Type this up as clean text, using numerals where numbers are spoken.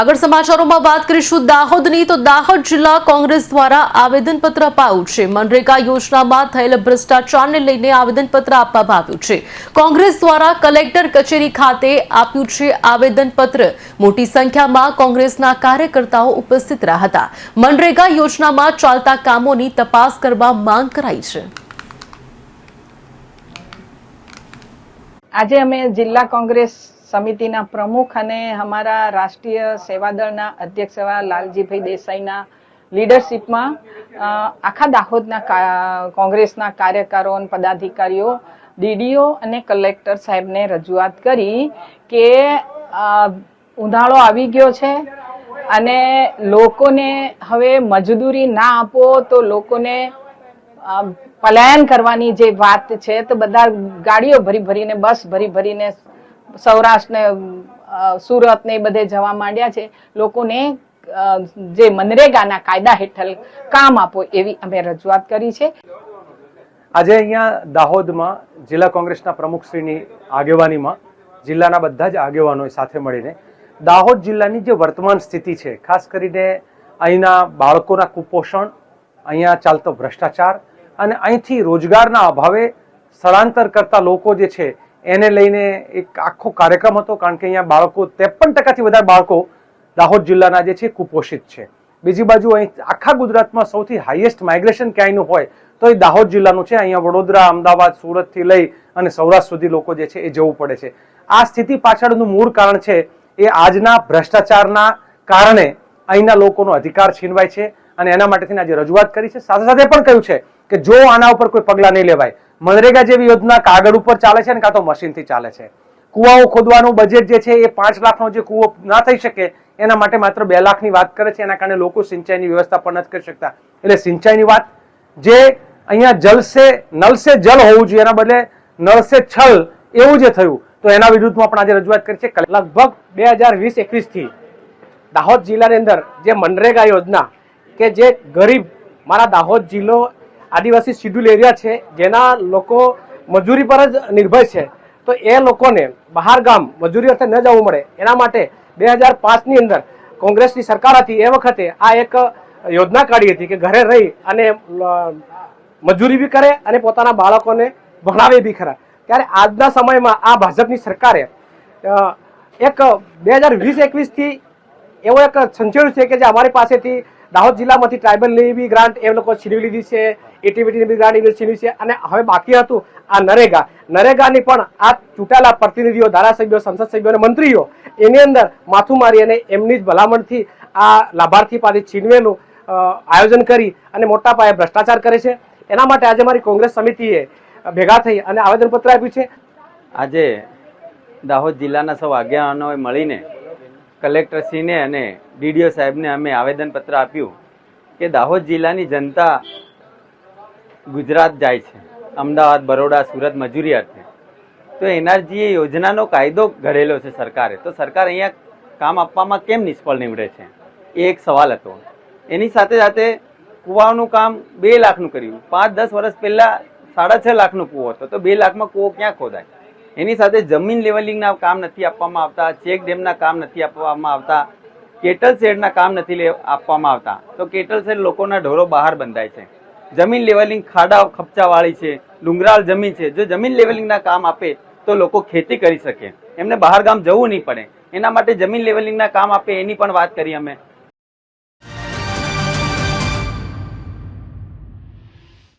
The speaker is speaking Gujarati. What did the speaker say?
આગળ સમાચારોમાં વાત કરીશું દાહોદની તો દાહોદ જિલ્લા કોંગ્રેસ દ્વારા આવેદનપત્ર અપાયું છે। મનરેગા યોજનામાં થયેલ ભ્રષ્ટાચારને લઈને આવેદનપત્ર આપવામાં આવ્યું છે। કોંગ્રેસ દ્વારા કલેક્ટર કચેરી ખાતે આપ્યું છે આવેદનપત્ર। મોટી સંખ્યામાં કોંગ્રેસના કાર્યકર્તાઓ ઉપસ્થિત રહ્યા હતા। મનરેગા યોજનામાં ચાલતા કામોની તપાસ કરવા માંગ કરાઈ છે। આજે અમે જિલ્લા કોંગ્રેસ સમિતિના પ્રમુખ અને અમારા રાષ્ટ્રીય સેવાદળના અધ્યક્ષ એવા લાલજીભાઈ દેસાઈના લીડરશીપમાં આખા દાહોદના કોંગ્રેસના કાર્યકરો અને પદાધિકારીઓ ડીડીઓ અને કલેક્ટર સાહેબને રજૂઆત કરી કે ઉનાળો આવી ગયો છે અને લોકોને હવે મજદૂરી ના આપો તો લોકોને પલાયન કરવાની જે વાત છે તો બધા ગાડીઓ ભરીને બસ ભરીને સૌરાષ્ટ્ર ને સુરત ને બધે જવા માંડ્યા છે। લોકોને જે મનરેગાના કાયદા હેઠળ કામ આપો એવી અમે રજૂઆત કરી છે। આજે અહીંયા દાહોદમાં જિલ્લા કોંગ્રેસના પ્રમુખશ્રીની આગેવાનીમાં જિલ્લાના બધા જ આગેવાનોએ સાથે મળીને દાહોદ જિલ્લાની જે વર્તમાન સ્થિતિ છે, ખાસ કરીને અહીંના બાળકોના કુપોષણ, અહીંયા ચાલતો ભ્રષ્ટાચાર અને અહીંથી રોજગારના અભાવે સ્થળાંતર કરતા લોકો જે છે એને લઈને એક આખો કાર્યક્રમ હતો। કારણ કે અહીંયા બાળકો 53% વધારે બાળકો દાહોદ જિલ્લાના જે છે કુપોષિત છે। બીજી બાજુ અહીં આખા ગુજરાતમાં સૌથી હાઈએસ્ટ માઇગ્રેશન ક્યાંયનું હોય તો એ દાહોદ જિલ્લાનું છે। અહીંયા વડોદરા, અમદાવાદ, સુરતથી લઈ અને સૌરાષ્ટ્ર સુધી લોકો જે છે એ જવું પડે છે। આ સ્થિતિ પાછળનું મૂળ કારણ છે એ આજના ભ્રષ્ટાચારના કારણે અહીંના લોકોનો અધિકાર છીનવાય છે અને એના માટેથી આજે રજૂઆત કરી છે। સાથે સાથે પણ કહ્યું છે કે જો આના ઉપર કોઈ પગલાં નહીં લેવાય, મનરેગા જેવી યોજના કાગળ ઉપર ચાલે છે ને કાં તો મશીનથી ચાલે છે। કુવાઓ ખોદવાનું બજેટ જે છે એ 5 લાખનો જે કુવો ના થઈ શકે એના માટે માત્ર 2 લાખની વાત કરે છે। એના કારણે લોકો સિંચાઈની વ્યવસ્થા પણ નથી કરી શકતા। એટલે સિંચાઈની વાત જે અહીંયા જલ સે નલ સે જલ હોવું જોઈએ એના બદલે નળ સે છલ એવું જે થયું તો એના વિરુદ્ધમાં પણ આજે રજૂઆત કરી છે। લગભગ 2020-21 થી દાહોદ જિલ્લાની અંદર જે મનરેગા યોજના કે જે ગરીબ મારા દાહોદ જિલ્લો આદિવાસી શિડ્યુલ એરિયા છે જેના લોકો મજૂરી પર જ નિર્ભર છે, તો એ લોકોને બહાર ગામ મજૂરી અર્થે ન જવું મળે એના માટે 2005ની અંદર કોંગ્રેસની સરકાર હતી એ વખતે આ એક યોજના કાઢી હતી કે ઘરે રહી અને મજૂરી બી કરે અને પોતાના બાળકોને ભણાવે બી ખરા। ત્યારે આજના સમયમાં આ ભાજપની સરકારે એક 2020-21 થી એવો એક સંચેડું છે કે જે અમારી પાસેથી દાહોદ જિલ્લામાંથી ટ્રાઇબલની બી ગ્રાન્ટ એ લોકો છીનવી લીધી છે, એટીવીટીની બી ગ્રાન્ટ એ છીનવી છે અને હવે બાકી હતું આ નરેગાની પણ આ ચૂંટાયેલા પ્રતિનિધિઓ, ધારાસભ્યો, સંસદ સભ્યો અને મંત્રીઓ એની અંદર માથું મારી અને એમની જ ભલામણથી આ લાભાર્થી પાસે છીનવેલું આયોજન કરી અને મોટા પાયે ભ્રષ્ટાચાર કરે છે। એના માટે આજે મારી કોંગ્રેસ સમિતિએ ભેગા થઈ અને આવેદનપત્ર આપ્યું છે। આજે દાહોદ જિલ્લાના સૌ આગેવાનોએ મળીને કલેક્ટરશ્રીને અને ડીડીઓ સાહેબને અમે આવેદનપત્ર આપ્યું કે દાહોદ જિલ્લાની જનતા ગુજરાત જાય છે, અમદાવાદ, બરોડા, સુરત મજૂરી અર્થે, તો એનર્જી યોજનાનો કાયદો ઘડેલો છે સરકારે, તો સરકાર અહીંયા કામ આપવામાં કેમ નિષ્ફળ નીવડે છે એ એક સવાલ હતો। એની સાથે સાથે કૂવાનું કામ 2 લાખનું કર્યું। 5-10 વર્ષ પહેલા 6.5 લાખનો કૂવો હતો, તો 2 લાખમાં કૂવો ક્યાં ખોદાય? એની સાથે જમીન લેવલિંગના કામ નથી આપવામાં આવતા, ચેક ડેમના કામ નથી આપવામાં આવતા, કેટલ શેડના કામ નથી આપવામાં આવતા, તો કેટલ શેડ લોકોના ઢોરો બહાર બંધાય છે। જમીન લેવલિંગ ખાડા ખપચાવાળી છે, ડુંગરાળ જમીન છે, જો જમીન લેવલિંગના કામ આપે તો લોકો ખેતી કરી શકે, એમને બહાર ગામ જવું નહીં પડે, એના માટે જમીન લેવલિંગના કામ આપે એની પણ વાત કરી અમે।